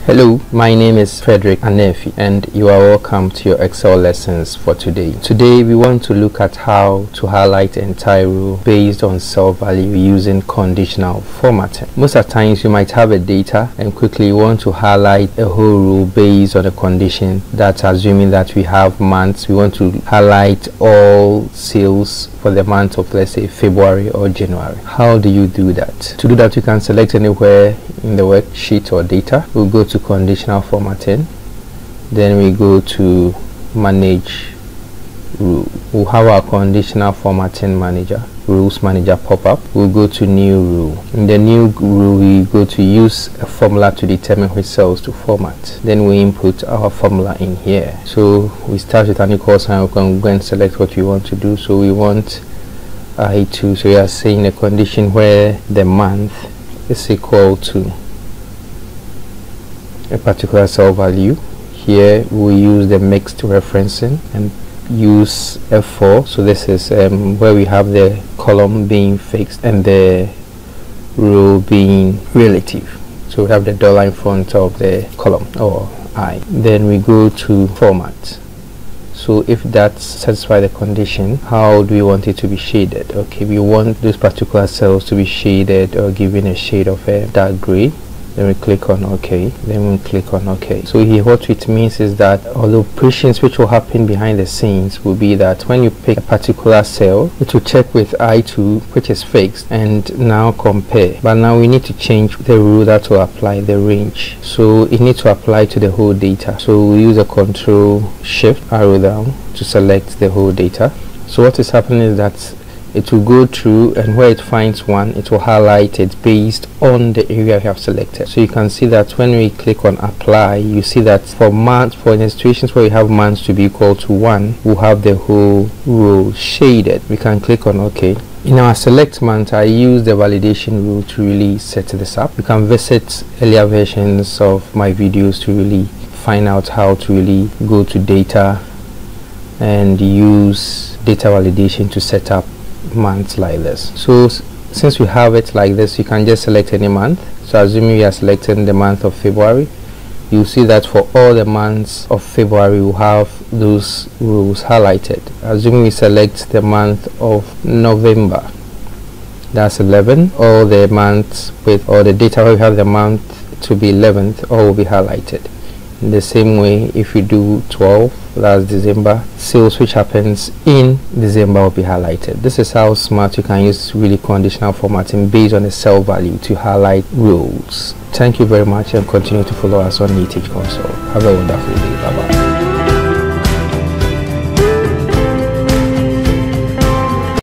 Hello, my name is Frederick Anefi and you are welcome to your Excel lessons for today. Today we want to look at how to highlight an entire row based on cell value using conditional formatting. Most of the times you might have a data and quickly you want to highlight a whole row based on a condition that's assuming that we have months. We want to highlight all sales for the month of, let's say, February or January. How do you do that? To do that, you can select anywhere in the worksheet or data. We'll go to conditional formatting, then we go to manage rule. We'll have our conditional formatting manager, rules manager pop up. We'll go to new rule. In the new rule, we go to use a formula to determine which cells to format. Then we input our formula in here. So we start with an equal sign. We can go and select what we want to do. So we want I2. So we are saying a condition where the month is equal to a particular cell value. Here we use the mixed referencing and use F4. So this is where we have the column being fixed and the row being relative. So we have the dollar in front of the column or I. Then we go to format. So if that satisfies the condition, how do we want it to be shaded? Okay, we want those particular cells to be shaded or given a shade of a dark gray. Then we click on OK. Then we click on OK. So here what it means is that all the operations which will happen behind the scenes will be that when you pick a particular cell, it will check with I2, which is fixed, and now compare. But now we need to change the rule that will apply the range. So it needs to apply to the whole data. So we use a Control Shift arrow down to select the whole data. So what is happening is that it will go through, and where it finds one, it will highlight it based on the area we have selected. So you can see that when we click on apply, you see that for months, for the situations where we have months to be equal to 1, we'll have the whole row shaded. We can click on OK. In our select month, I use the validation rule to really set this up. You can visit earlier versions of my videos to really find out how to really go to data and use data validation to set up months like this. So since we have it like this, you can just select any month. So assuming we are selecting the month of February, you'll see that for all the months of February we'll have those rules highlighted. Assuming we select the month of November, that's 11, all the months with all the data where we have the month to be 11th, all will be highlighted. In the same way, if we do 12, that's December, sales which happens in December will be highlighted. This is how smart you can use really conditional formatting based on a cell value to highlight rows. Thank you very much and continue to follow us on Teach Console. Have a wonderful day. Bye bye.